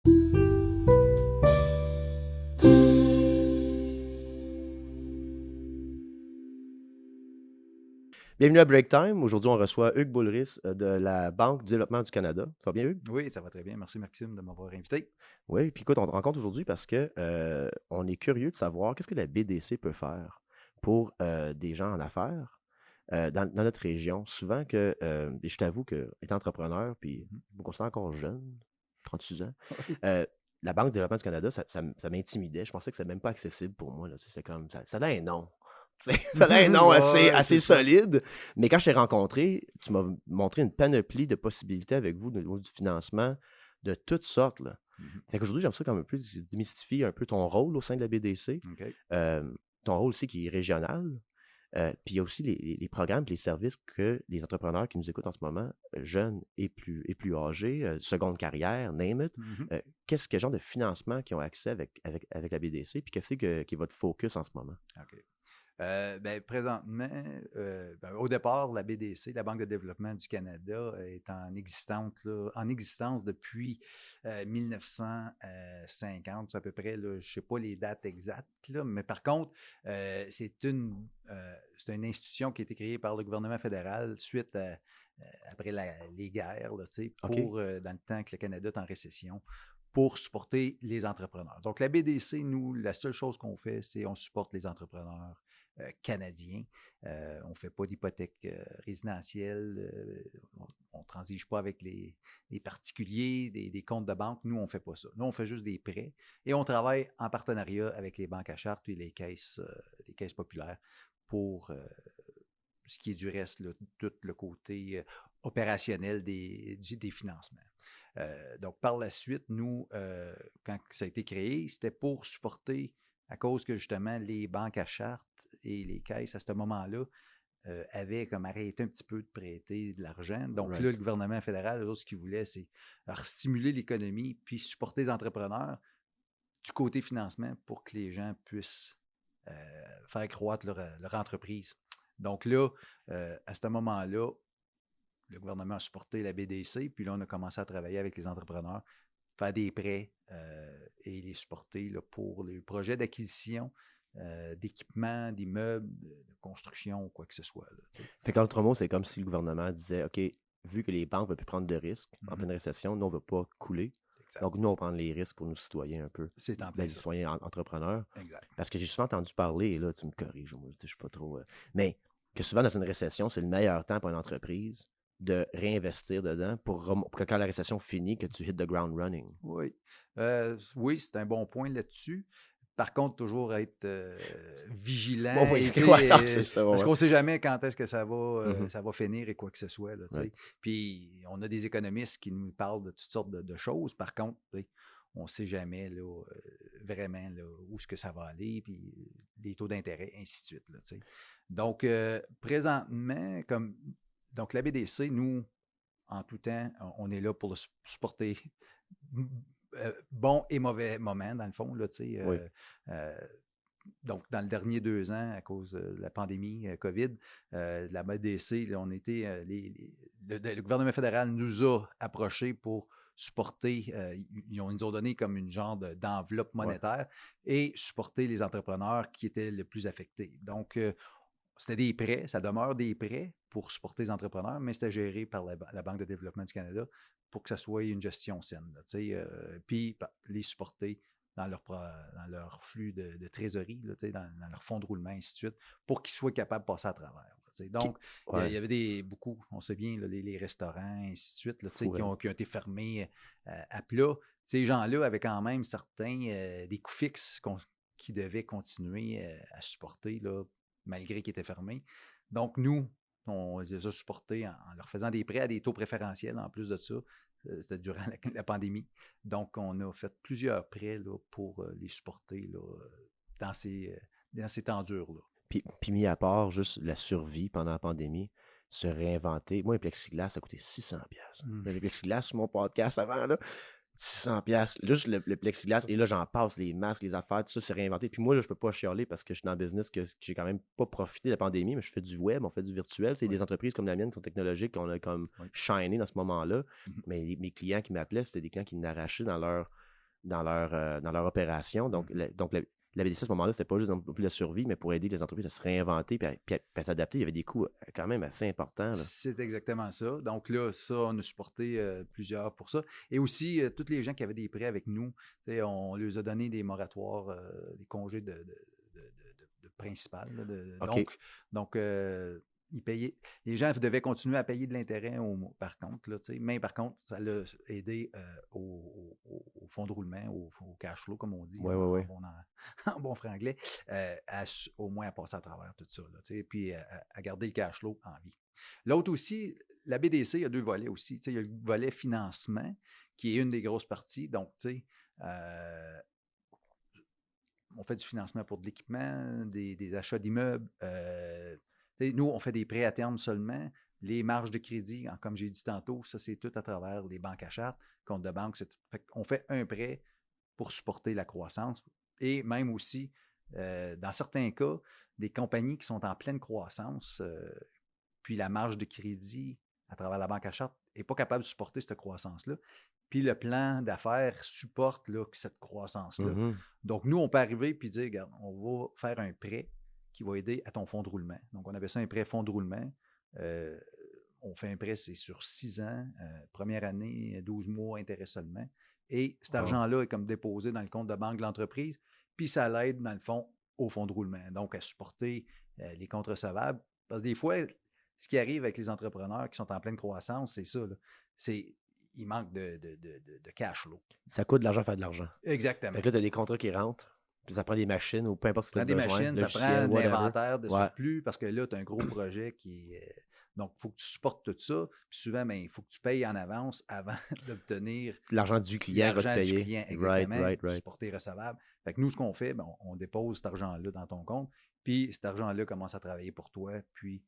Bienvenue à Break Time. Aujourd'hui, on reçoit Hugues Boulris de la Banque du développement du Canada. Ça va bien, Hugues? Oui, ça va très bien. Merci, Maxime, de m'avoir invité. Oui, puis écoute, on te rencontre aujourd'hui parce que on est curieux de savoir qu'est-ce que la BDC peut faire pour des gens en affaires dans notre région. Souvent que, et je t'avoue que, étant entrepreneur, puis je me considère encore jeune, 36 ans, Oui. euh, la Banque du développement du Canada, ça m'intimidait. Je pensais que c'était même pas accessible pour moi. Là. C'est comme, ça a un nom. Ça a un nom Ouais, assez c'est ça. solide. Mais quand je t'ai rencontré, tu m'as montré une panoplie de possibilités avec vous au niveau du financement de toutes sortes. Là. Mhm. Fait qu'aujourd'hui, j'aimerais ça comme un peu démystifier un peu ton rôle au sein de la BDC, OK. ton rôle aussi qui est régional. Puis il y a aussi les programmes et les services que les entrepreneurs qui nous écoutent en ce moment, jeunes et plus âgés, seconde carrière, name it, Mhm. quel genre de financement qui ont accès avec la BDC, puis qu'est-ce qui est votre focus en ce moment? OK. Présentement, au départ, la BDC, la Banque de développement du Canada, est en existence depuis 1950, c'est à peu près, là, je ne sais pas les dates exactes, là, mais par contre, c'est une institution qui a été créée par le gouvernement fédéral suite après les guerres, là, OK? dans le temps que le Canada est en récession, pour supporter les entrepreneurs. Donc, la BDC, nous, la seule chose qu'on fait, c'est on supporte les entrepreneurs canadiens. On ne fait pas d'hypothèque résidentielle. On ne transige pas avec les particuliers, des comptes de banque. Nous, on ne fait pas ça. Nous, on fait juste des prêts et on travaille en partenariat avec les banques à charte et les caisses populaires pour ce qui est du reste, là, tout le côté opérationnel des financements. Donc, par la suite, nous, quand ça a été créé, c'était pour supporter, à cause que justement les banques à charte et les caisses, à ce moment-là, avaient comme arrêté un petit peu de prêter de l'argent. Donc là, le Right. gouvernement fédéral, eux autres, ce qu'ils voulaient, c'est stimuler l'économie puis supporter les entrepreneurs du côté financement pour que les gens puissent faire croître leur entreprise. Donc là, à ce moment-là, le gouvernement a supporté la BDC, puis là, on a commencé à travailler avec les entrepreneurs, faire des prêts et les supporter là, pour les projets d'acquisition d'équipements, d'immeubles, de construction, quoi que ce soit. Là, Fait qu'en d'autres mots, c'est comme si le gouvernement disait, OK, vu que les banques ne veulent plus prendre de risques en mm-hmm. pleine récession, nous, on ne veut pas couler. Exact. Donc, nous, on prend les risques pour nos citoyens un peu, C'est en plein les ça. citoyens entrepreneurs. Exact. Parce que j'ai souvent entendu parler, et là, tu me corriges, moi, je ne suis pas trop. Mais que souvent, dans une récession, c'est le meilleur temps pour une entreprise de réinvestir dedans pour que quand la récession finit, que tu hit the ground running. Oui. Oui, c'est un bon point là-dessus. Par contre, toujours être vigilant, Bon, oui, et, ouais, c'est ça. parce Ouais. qu'on ne sait jamais quand est-ce que Mhm. ça va finir et quoi que ce soit. Là, Right. Puis, on a des économistes qui nous parlent de toutes sortes de choses. Par contre, on ne sait jamais là, vraiment là, où est-ce que ça va aller, puis les taux d'intérêt, ainsi de suite. Là, donc, présentement, donc la BDC, nous, en tout temps, on est là pour le supporter bon et mauvais moments, dans le fond. Là, Oui. donc, dans les derniers 2 ans, à cause de la pandémie COVID, la BDC, là, on était, le gouvernement fédéral nous a approchés pour supporter, ils nous ont donné comme une genre d'enveloppe Ouais. monétaire et supporter les entrepreneurs qui étaient le plus affectés. Donc, c'était des prêts, ça demeure des prêts pour supporter les entrepreneurs, mais c'était géré par la Banque de développement du Canada pour que ça soit une gestion saine. Puis les supporter dans leur flux de trésorerie, là, dans leur fonds de roulement, ainsi de suite, pour qu'ils soient capables de passer à travers. Là, donc, il Ouais. y avait beaucoup, on sait bien, là, les restaurants, ainsi de suite, là, qui ont été fermés à plat. Ces gens-là avaient quand même certains des coûts fixes qui devaient continuer à supporter là, malgré qu'ils étaient fermés. Donc, nous, on les a supportés en leur faisant des prêts à des taux préférentiels en plus de ça. C'était durant la pandémie. Donc, on a fait plusieurs prêts là, pour les supporter là, dans ces temps durs-là. Puis mis à part juste la survie pendant la pandémie, se réinventer. Moi, un plexiglas, ça a coûté 600$. Le plexiglas sur mon podcast avant, là, 600$. Juste le plexiglas. Et là, j'en passe, les masques, les affaires, tout ça, c'est réinventé. Puis moi, là, je peux pas chialer parce que je suis dans le business que j'ai quand même pas profité de la pandémie, mais je fais du web, on fait du virtuel. C'est des entreprises comme la mienne qui sont technologiques, qu'on a comme shiné dans ce moment-là. Mais mes clients qui m'appelaient, c'était des clients qui n'arrachaient dans leur dans leur opération. Donc, la BDC, à ce moment-là, c'était pas juste non plus la survie, mais pour aider les entreprises à se réinventer puis à s'adapter. Il y avait des coûts quand même assez importants. Là. C'est exactement ça. Donc là, ça, on a supporté plusieurs pour ça. Et aussi, tous les gens qui avaient des prêts avec nous, on leur a donné des moratoires, des congés de principal. Là, OK. Donc, ils payaient. Les gens devaient continuer à payer de l'intérêt par contre. Là, mais par contre, ça l'a aidé au fonds de roulement, au cash flow, comme on dit en bon franglais, au moins à passer à travers tout ça. Là, puis à garder le cash flow en vie. L'autre aussi, la BDC, il y a deux volets aussi. Il y a le volet financement, qui est une des grosses parties. Donc, on fait du financement pour de l'équipement, des achats d'immeubles. Nous, on fait des prêts à terme seulement. Les marges de crédit, comme j'ai dit tantôt, ça, c'est tout à travers les banques à charte, compte de banque. On fait un prêt pour supporter la croissance. Et même aussi, dans certains cas, des compagnies qui sont en pleine croissance, puis la marge de crédit à travers la banque à charte n'est pas capable de supporter cette croissance-là. Puis le plan d'affaires supporte là, cette croissance-là. Mm-hmm. Donc, nous, on peut arriver et dire, regarde, on va faire un prêt qui va aider à ton fonds de roulement. Donc, on appelle ça un prêt fonds de roulement. On fait un prêt, c'est sur 6 ans, première année, 12 mois, intérêt seulement. Et cet argent-là est comme déposé dans le compte de banque de l'entreprise, puis ça l'aide, dans le fond, au fonds de roulement. Donc, à supporter les comptes recevables. Parce que des fois, ce qui arrive avec les entrepreneurs qui sont en pleine croissance, c'est ça. Il manque de cash flow. Ça coûte de l'argent faire de l'argent. Exactement. Fait que là, tu as des contrats qui rentrent, puis ça prend des machines ou peu importe ce que tu as besoin. Ça prend des machines, ça prend de l'inventaire de surplus parce que là, tu as un gros projet qui est... Donc, il faut que tu supportes tout ça. Puis souvent, il faut que tu payes en avance avant d'obtenir... L'argent du client va te payer. L'argent du client, exactement. Right. Supporter recevable. Fait que nous, ce qu'on fait, on dépose cet argent-là dans ton compte, puis cet argent-là commence à travailler pour toi, puis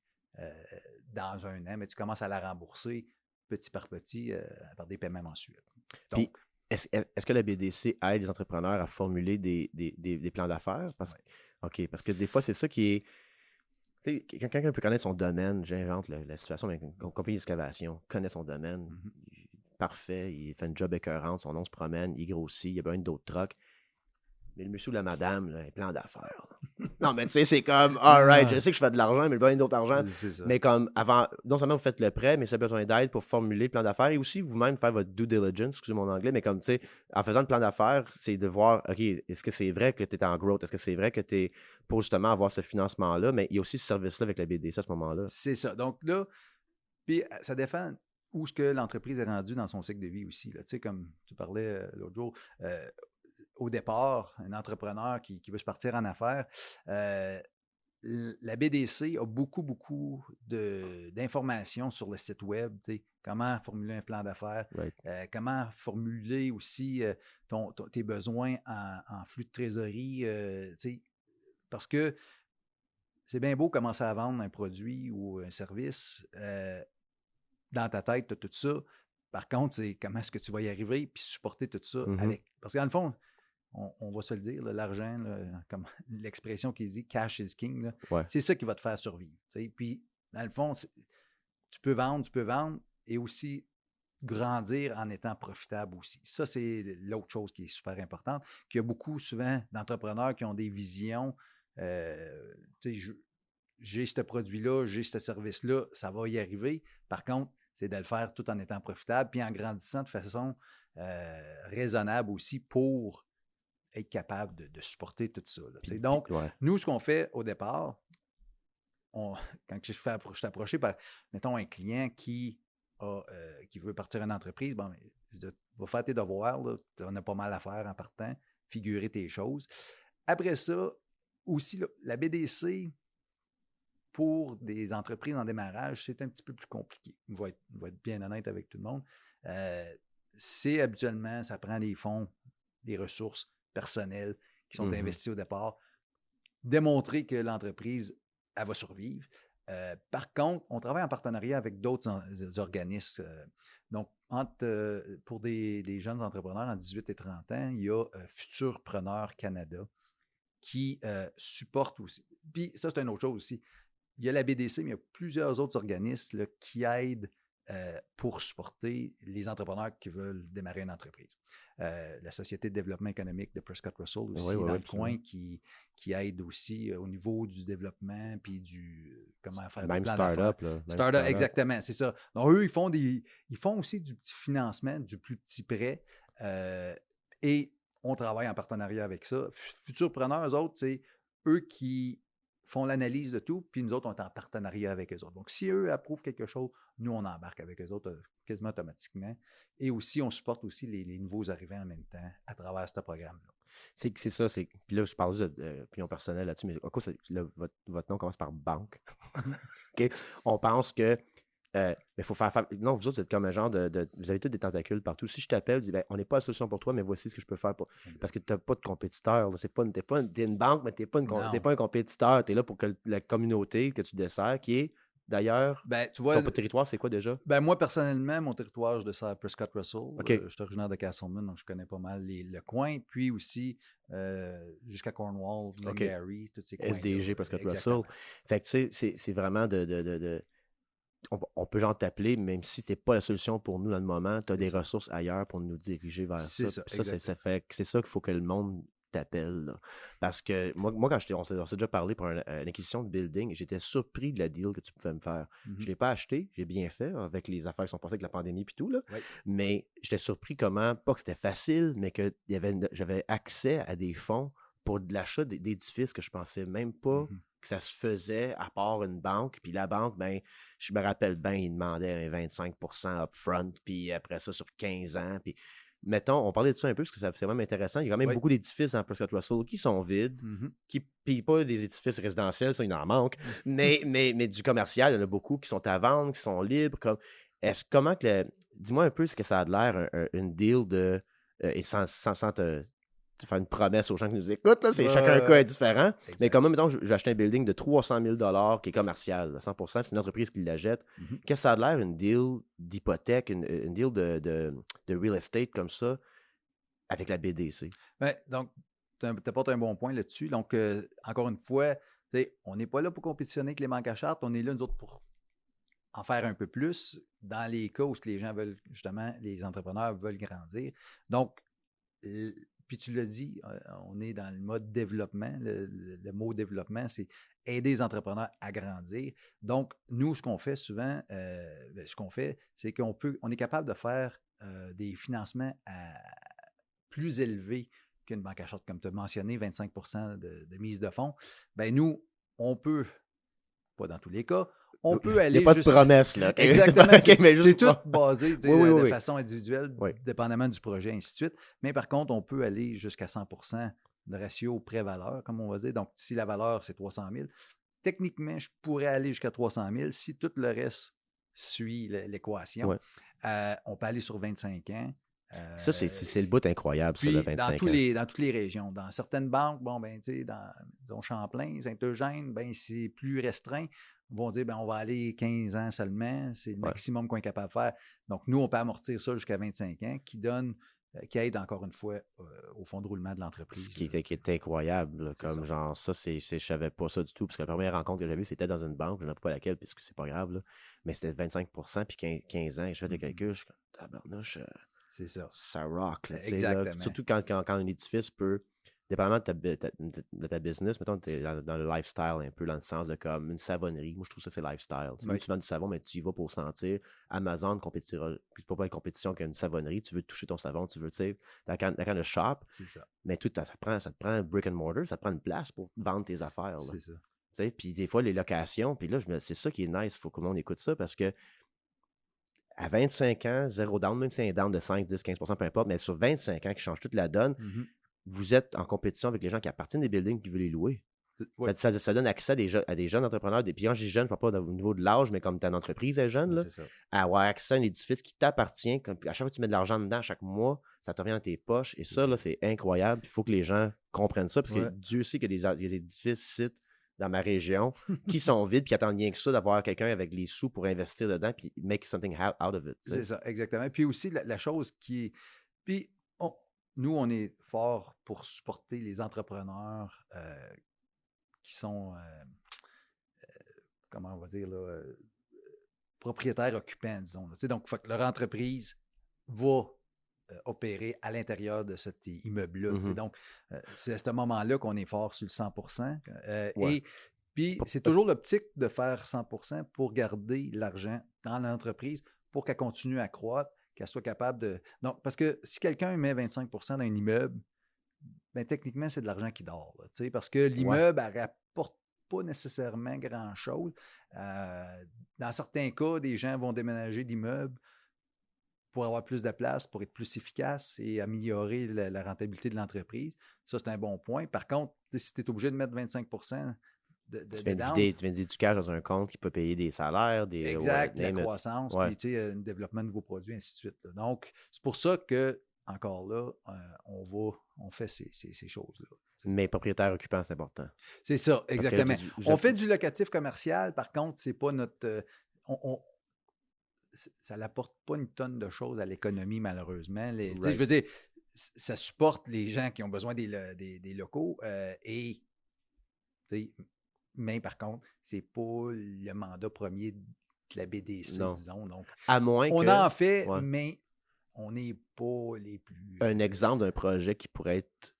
dans un an, mais tu commences à la rembourser petit par petit par des paiements mensuels. Donc, puis, est-ce que la BDC aide les entrepreneurs à formuler des plans d'affaires? OK, parce que des fois, c'est ça qui est... Quand quelqu'un peut connaître son domaine, j'invente la situation, mais une compagnie d'excavation connaît son domaine, parfait, il fait une job écœurante, son nom se promène, il grossit, il y a besoin d'autres trucks. Mais le monsieur ou la madame, là, un plan d'affaires. Non, mais tu sais, c'est comme, all right, je sais que je fais de l'argent, mais le besoin d'autre argent. Mais comme, avant, non seulement vous faites le prêt, mais ça a besoin d'aide pour formuler le plan d'affaires et aussi vous-même faire votre due diligence, excusez mon anglais, mais comme, tu sais, en faisant le plan d'affaires, c'est de voir, OK, est-ce que c'est vrai que tu es en growth? Est-ce que c'est vrai que tu es pour justement avoir ce financement-là? Mais il y a aussi ce service-là avec la BDC à ce moment-là. C'est ça. Donc là, puis ça dépend où est-ce que l'entreprise est rendue dans son cycle de vie aussi. Tu sais, comme tu parlais l'autre jour, au départ, un entrepreneur qui veut se partir en affaires, la BDC a beaucoup d'informations sur le site web, comment formuler un plan d'affaires, comment formuler aussi tes besoins en flux de trésorerie, parce que c'est bien beau commencer à vendre un produit ou un service. Dans ta tête, tu as tout ça. Par contre, c'est comment est-ce que tu vas y arriver puis supporter tout ça avec. Parce que dans le fond, on va se le dire, l'argent, comme l'expression qui dit « cash is king », c'est ça qui va te faire survivre. Puis, dans le fond, tu peux vendre et aussi grandir en étant profitable aussi. Ça, c'est l'autre chose qui est super importante, qu'il y a beaucoup, souvent, d'entrepreneurs qui ont des visions. J'ai ce produit-là, j'ai ce service-là, ça va y arriver. Par contre, c'est de le faire tout en étant profitable puis en grandissant de façon raisonnable aussi pour être capable de supporter tout ça. Là, donc, nous, ce qu'on fait au départ, quand je suis approché par, mettons, un client qui veut partir en entreprise, bon, je dis, va faire tes devoirs, tu en as pas mal à faire en partant, figurer tes choses. Après ça, aussi, la BDC, pour des entreprises en démarrage, c'est un petit peu plus compliqué. On va être bien honnête avec tout le monde. C'est habituellement, ça prend des fonds, des ressources personnelles qui sont investies au départ. Démontrer que l'entreprise, elle va survivre. Par contre, on travaille en partenariat avec d'autres organismes. Donc, pour des jeunes entrepreneurs en 18 et 30 ans, il y a Futurpreneur Canada qui supporte aussi. Puis ça, c'est une autre chose aussi. Il y a la BDC, mais il y a plusieurs autres organismes là, qui aident pour supporter les entrepreneurs qui veulent démarrer une entreprise. La Société de développement économique de Prescott Russell aussi, dans le coin, qui aide aussi au niveau du développement puis comment faire des plans d'affaires. Startup, exactement, c'est ça. Donc, eux, ils font aussi du petit financement, du plus petit prêt, et on travaille en partenariat avec ça. Futurpreneurs, eux autres, c'est eux qui font l'analyse de tout, puis nous autres, on est en partenariat avec eux autres. Donc, si eux approuvent quelque chose, nous, on embarque avec eux autres quasiment automatiquement. Et aussi, on supporte aussi les nouveaux arrivants en même temps à travers ce programme-là. C'est ça. Puis là, je parle juste d'opinion personnelle là-dessus, mais votre nom commence par banque. OK? On pense que il faut faire. Non, vous autres, vous êtes comme un genre vous avez tous des tentacules partout. Si je t'appelle, je dis, on n'est pas la solution pour toi, mais voici ce que je peux faire pour. Parce que tu n'as pas de compétiteur. T'es une banque, mais tu n'es pas un compétiteur. Tu es là pour que la communauté que tu desserres, qui est d'ailleurs. Tu vois, ton territoire, c'est quoi déjà? Moi, personnellement, mon territoire, je desserre Prescott Russell. Okay. Je suis originaire de Castleman, donc je connais pas mal le coin. Puis aussi, jusqu'à Cornwall, Glengarry, tous ces coins. SDG, Prescott Russell. Fait que tu sais, c'est vraiment on peut genre t'appeler, même si ce n'est pas la solution pour nous dans le moment, tu as des ressources ailleurs pour nous diriger vers ça. Ça fait c'est ça qu'il faut que le monde t'appelle. Là. Parce que moi quand on s'est déjà parlé pour une acquisition de building, j'étais surpris de la deal que tu pouvais me faire. Je ne l'ai pas acheté, j'ai bien fait avec les affaires qui sont passées avec la pandémie et tout, là. Mais j'étais surpris comment, pas que c'était facile, mais que j'avais accès à des fonds pour de l'achat d'édifices que je pensais même pas que ça se faisait à part une banque. Puis la banque, ben, je me rappelle bien, ils demandaient un 25% upfront, puis après ça, sur 15 ans. Puis, mettons, on parlait de ça un peu, parce que c'est vraiment intéressant. Il y a quand même beaucoup d'édifices dans Prescott Russell qui sont vides, puis pas des édifices résidentiels, ça, il en manque, mais du commercial, il y en a beaucoup qui sont à vendre, qui sont libres. Dis-moi un peu ce que ça a de l'air, une deal de... et sans te faire une promesse aux gens qui nous écoutent, là, c'est chacun un cas différent. Exact. Mais quand même, mettons, j'ai acheté un building de 300 000 $ qui est commercial, à 100%, c'est une entreprise qui la jette. Qu'est-ce que ça a l'air, une deal d'hypothèque, une deal de real estate comme ça, avec la BDC? Donc, tu apportes un bon point là-dessus. Donc, encore une fois, on n'est pas là pour compétitionner avec les banques à charte, on est là, nous autres, pour en faire un peu plus dans les cas où les gens veulent, justement, les entrepreneurs veulent grandir. Donc, puis tu l'as dit, on est dans le mode développement. Le mot développement, c'est aider les entrepreneurs à grandir. Donc, nous, ce qu'on fait souvent, c'est on est capable de faire des financements plus élevés qu'une banque à charte, comme tu as mentionné, 25% de mise de fonds. Bien, nous, on peut, pas dans tous les cas, on peut aller. Il n'y a pas de promesse, là. Exactement. C'est tout basé de façon individuelle, dépendamment du projet, ainsi de suite. Mais par contre, on peut aller jusqu'à 100% de ratio prêt-valeur, comme on va dire. Donc, si la valeur, c'est 300 000, techniquement, je pourrais aller jusqu'à 300 000 si tout le reste suit l'équation. On peut aller sur 25 ans. Ça, c'est le bout incroyable, ça, le 25 ans. Dans toutes les régions. Dans certaines banques, disons Champlain, Saint-Eugène, c'est plus restreint. Ils vont dire, on va aller 15 ans seulement, c'est le maximum qu'on est capable de faire. Donc, nous, on peut amortir ça jusqu'à 25 ans, qui aide encore une fois au fond de roulement de l'entreprise. Ce qui est incroyable, là, comme ça. Genre, ça, je savais pas ça du tout, parce que la première rencontre que j'avais, c'était dans une banque, je ne sais pas laquelle, puisque c'est pas grave, là, mais c'était 25%, puis 15 ans, et je fais des calculs, je suis comme, tabarnouche, c'est ça. Ça rock, là, exactement. Là, surtout quand un édifice peut, dépendamment de ta business, mettons, tu es dans le lifestyle un peu, dans le sens de comme une savonnerie. Moi, je trouve ça, c'est lifestyle. Tu vends du savon, mais tu y vas pour sentir. Amazon ne compétira pas une compétition qu'une savonnerie. Tu veux toucher ton savon, tu veux, tu sais, that kind of shop. C'est ça. Mais tout, ça te prend un brick and mortar, ça te prend une place pour vendre tes affaires. C'est ça. Tu sais, puis des fois, les locations, puis là, c'est ça qui est nice. Il faut que le monde écoute ça parce que à 25 ans, zéro down, même si c'est un down de 5, 10, 15%, peu importe, mais sur 25 ans qui change toute la donne, vous êtes en compétition avec les gens qui appartiennent des buildings qui veulent les louer. Oui. Ça donne accès à des jeunes entrepreneurs. Puis quand je dis jeune, je ne parle pas au niveau de l'âge, mais comme ta entreprise est jeune, là, à avoir accès à un édifice qui t'appartient. À chaque fois que tu mets de l'argent dedans, chaque mois, ça te revient dans tes poches. Et ça, là, c'est incroyable. Il faut que les gens comprennent ça, parce que Dieu sait qu'il y a des édifices, sites dans ma région qui sont vides, puis qui attendent rien que ça d'avoir quelqu'un avec les sous pour investir dedans, puis make something out of it. C'est ça, exactement. Puis aussi, la chose qui est... Puis, nous, on est fort pour supporter les entrepreneurs qui sont, comment on va dire, là, propriétaires occupants, disons. Donc, faut que leur entreprise va opérer à l'intérieur de cet immeuble-là. Mhm. Donc, c'est à ce moment-là qu'on est fort sur le 100%. Ouais. Et puis, c'est toujours l'optique de faire 100% pour garder l'argent dans l'entreprise pour qu'elle continue à croître, qu'elle soit capable de... Donc, parce que si quelqu'un met 25% dans un immeuble, bien, techniquement, c'est de l'argent qui dort. Là, parce que l'immeuble, elle ne rapporte pas nécessairement grand-chose. Dans certains cas, des gens vont déménager l'immeuble pour avoir plus de place, pour être plus efficace et améliorer la rentabilité de l'entreprise. Ça, c'est un bon point. Par contre, si tu es obligé de mettre 25% Tu de viens de down, vider du cash dans un compte qui peut payer des salaires, des exact, la name it. croissance, Ouais. puis le développement de nouveaux produits, ainsi de suite. Là. Donc, c'est pour ça que, encore là, on fait ces choses-là. Mais propriétaire occupant, c'est important. C'est ça, Parce que exactement. On fait du locatif commercial, par contre, c'est pas notre... ça n'apporte pas une tonne de choses à l'économie, malheureusement. Right. Je veux dire, ça supporte les gens qui ont besoin des locaux mais par contre, c'est pas le mandat premier de la BDC, Non. disons. Donc, à moins on que, en fait, ouais. mais on n'est pas les plus... Un exemple d'un projet qui pourrait être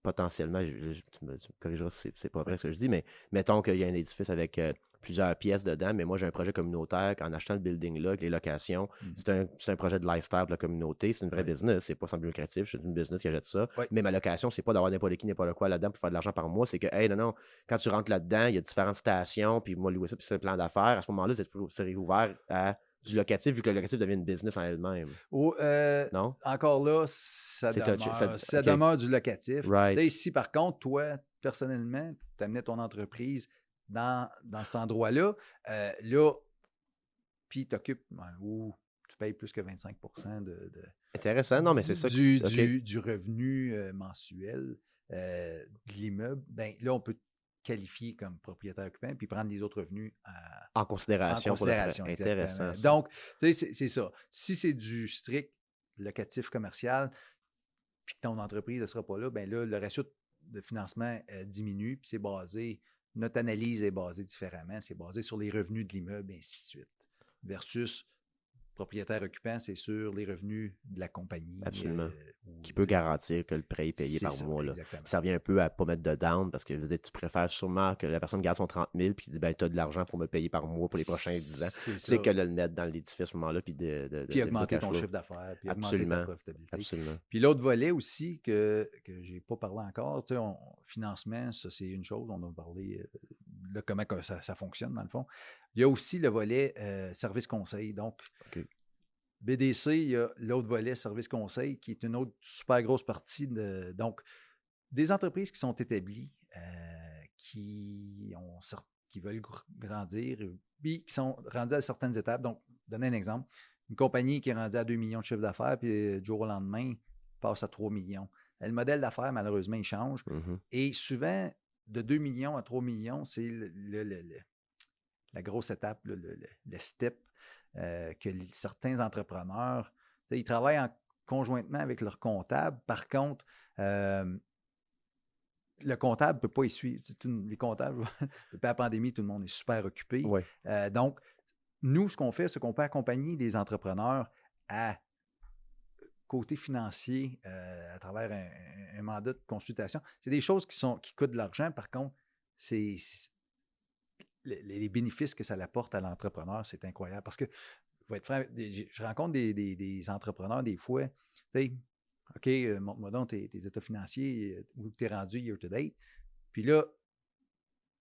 potentiellement, tu me corrigeras si c'est pas vrai ce que je dis, mais mettons qu'il y a un édifice avec plusieurs pièces dedans, mais moi j'ai un projet communautaire en achetant le building là, avec les locations. C'est un projet de lifestyle de la communauté, c'est une vraie business, c'est pas sans but lucratif, je suis une business qui achète ça. Mais ma location, c'est pas d'avoir n'importe qui, n'importe quoi là-dedans pour faire de l'argent par mois, c'est que, hey, non, quand tu rentres là-dedans, il y a différentes stations, puis moi louer ça, puis c'est un plan d'affaires. À ce moment-là, c'est réouvert à du locatif, vu que le locatif devient une business en elle-même. Non? Encore là, ça demeure du locatif. Right. Ici, par contre, toi, personnellement, tu amenais ton entreprise dans cet endroit-là, puis tu occupes ou tu payes plus que 25% de intéressant, non, mais c'est ça. Du revenu mensuel de l'immeuble. Ben, là, on peut qualifié comme propriétaire occupant, puis prendre les autres revenus en considération. Intéressant. Donc, tu sais, c'est ça. Si c'est du strict locatif commercial, puis que ton entreprise ne sera pas là, bien là, le ratio de financement diminue, puis c'est basé, notre analyse est basée différemment, c'est basé sur les revenus de l'immeuble, et ainsi de suite. Versus propriétaire occupant, c'est sur les revenus de la compagnie. Absolument. Qui peut garantir que le prêt est payé par mois. Là. Ça revient un peu à ne pas mettre de down parce que tu préfères sûrement que la personne garde son 30 000 puis dit ben, tu as de l'argent pour me payer par mois pour les prochains 10 ans. C'est que le net dans l'édifice à ce moment-là. Puis augmenter ton chiffre d'affaires, puis augmenter ta profitabilité. Absolument. Puis l'autre volet aussi que je n'ai pas parlé encore, financement, ça c'est une chose, on a parlé de comment ça fonctionne dans le fond. Il y a aussi le volet service conseil. Donc, BDC, il y a l'autre volet service conseil qui est une autre super grosse partie donc des entreprises qui sont établies, qui veulent grandir, puis qui sont rendues à certaines étapes. Donc, donner un exemple, une compagnie qui est rendue à 2 millions de chiffre d'affaires, puis du jour au lendemain, passe à 3 millions. Le modèle d'affaires, malheureusement, il change. Et souvent, de 2 millions à 3 millions, c'est la grosse étape, le step que certains entrepreneurs, ils travaillent conjointement avec leur comptable. Par contre, le comptable ne peut pas y suivre. Les comptables, depuis la pandémie, tout le monde est super occupé. Ouais. Donc, nous, ce qu'on fait, c'est qu'on peut accompagner des entrepreneurs à côté financier à travers un mandat de consultation. C'est des choses qui coûtent de l'argent. Par contre, les bénéfices que ça apporte à l'entrepreneur, c'est incroyable. Parce que, je vais être franc, je rencontre des entrepreneurs des fois, tu sais, OK, montre-moi donc tes états financiers, où tu es rendu year-to-date. Puis là,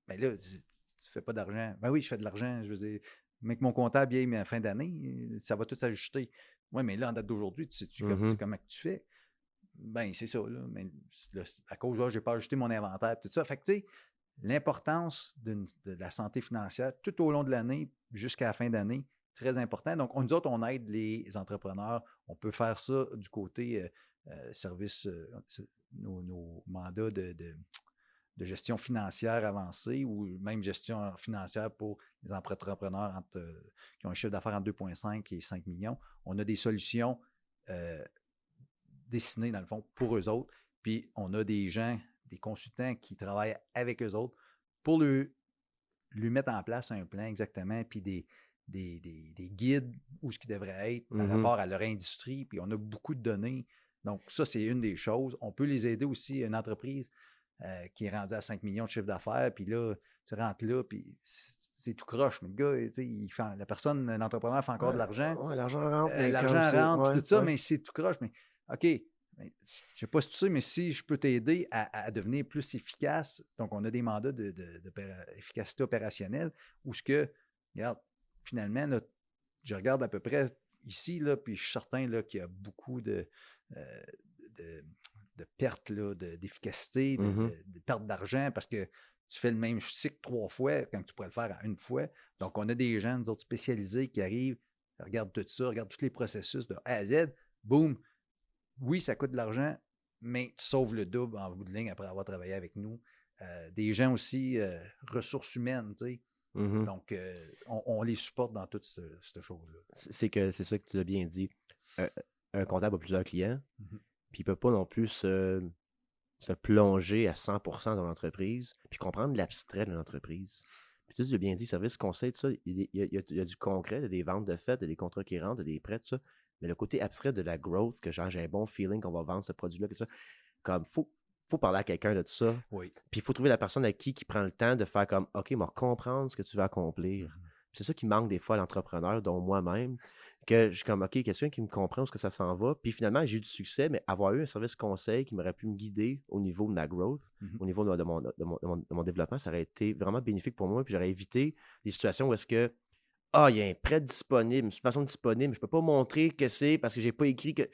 ben là, tu ne fais pas d'argent. Ben oui, je fais de l'argent. Je veux dire, mais que mon comptable y à la fin d'année, ça va tout s'ajuster. Oui, mais là, en date d'aujourd'hui, tu sais-tu comment tu fais? Ben, c'est ça, là. Mais là, à cause je n'ai pas ajusté mon inventaire et tout ça. Fait que, tu sais, l'importance de la santé financière tout au long de l'année jusqu'à la fin d'année, très important. Donc, nous autres, on aide les entrepreneurs. On peut faire ça du côté service, nos mandats de gestion financière avancée ou même gestion financière pour les entrepreneurs qui ont un chiffre d'affaires entre 2,5 et 5 millions. On a des solutions dessinées, dans le fond, pour eux autres. Puis, on a des gens, des consultants qui travaillent avec eux autres pour lui mettre en place un plan exactement, puis des guides où ce qui devrait être par rapport à leur industrie, puis on a beaucoup de données. Donc, ça, c'est une des choses. On peut les aider aussi, une entreprise qui est rendue à 5 millions de chiffre d'affaires, puis là, tu rentres là, puis c'est tout croche. Mais le gars, tu sais, la personne, l'entrepreneur fait encore de l'argent. Ouais, l'argent rentre. L'argent rentre, puis tout ça, mais c'est tout croche. Mais OK, je ne sais pas si tu sais, mais si je peux t'aider à devenir plus efficace, donc on a des mandats d'efficacité opérationnelle où ce que, regarde, finalement, là, je regarde à peu près ici, là, puis je suis certain là, qu'il y a beaucoup de pertes là, d'efficacité, de pertes d'argent parce que tu fais le même cycle 3 fois quand tu pourrais le faire à une fois. Donc, on a des gens, nous autres, spécialisés qui arrivent, regardent tout ça, regardent tous les processus de A à Z, boum. Oui, ça coûte de l'argent, mais tu sauves le double en bout de ligne après avoir travaillé avec nous. Des gens aussi, ressources humaines, tu sais. Donc, on les supporte dans toute cette chose-là. C'est ça que tu as bien dit. Un comptable a plusieurs clients, puis il ne peut pas non plus se plonger à 100% dans l'entreprise, puis comprendre l'abstrait de l'entreprise. Puis tu as bien dit, service conseil, tout ça, il y a du concret, il y a des ventes de fait, il y a des contrats qui rentrent, il y a des prêts, tout ça. Mais le côté abstrait de la growth, que genre j'ai un bon feeling qu'on va vendre ce produit-là, que ça, comme faut parler à quelqu'un de ça. Oui. Puis il faut trouver la personne à qui prend le temps de faire comme OK, moi, comprendre ce que tu veux accomplir. C'est ça qui manque des fois à l'entrepreneur, dont moi-même, que je suis comme OK, quelqu'un qui me comprend où est-ce que ça s'en va. Puis finalement, j'ai eu du succès, mais avoir eu un service conseil qui m'aurait pu me guider au niveau de ma growth, au niveau de mon développement, ça aurait été vraiment bénéfique pour moi. Puis j'aurais évité des situations où est-ce que il y a un prêt disponible, une subvention disponible, je ne peux pas montrer que c'est parce que j'ai pas écrit que.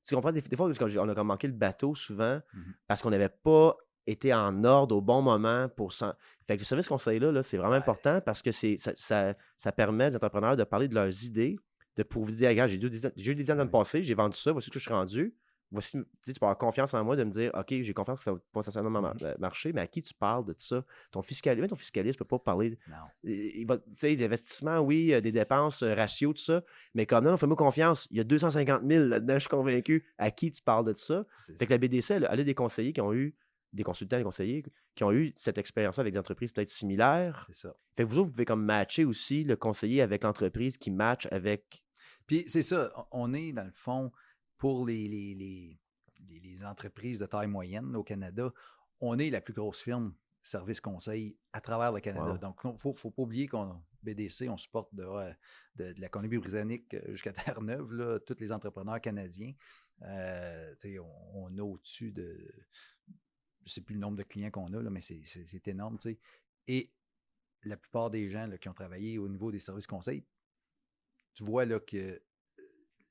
Tu comprends? Des fois, on a comme manqué le bateau souvent parce qu'on n'avait pas été en ordre au bon moment pour ça. Fait que le service conseil-là, c'est vraiment important parce que ça permet aux entrepreneurs de parler de leurs idées, de pouvoir dire, regarde, j'ai eu des idées dans le passé, j'ai vendu ça, voici ce que je suis rendu. Voici, tu peux avoir confiance en moi de me dire, OK, j'ai confiance que ça va potentiellement marcher, mais à qui tu parles de ça? Ton fiscaliste ne peut pas parler. Non. Des investissements, oui, des dépenses, ratios, tout ça, mais comme non, fais-moi confiance, il y a 250 000 là-dedans, je suis convaincu. À qui tu parles de ça? Fait que la BDC, elle a des conseillers qui ont eu, des consultants, des conseillers qui ont eu cette expérience avec des entreprises peut-être similaires. C'est ça. Fait que vous autres, vous pouvez comme matcher aussi le conseiller avec l'entreprise qui match avec. Puis c'est ça, on est dans le fond pour les entreprises de taille moyenne au Canada, on est la plus grosse firme service conseil à travers le Canada. Wow. Donc, il ne faut pas oublier qu'on BDC, on supporte de la Colombie-Britannique jusqu'à Terre-Neuve, là, tous les entrepreneurs canadiens. On a au-dessus de, je ne sais plus le nombre de clients qu'on a, là, mais c'est énorme. T'sais. Et la plupart des gens là, qui ont travaillé au niveau des services conseils, tu vois là, que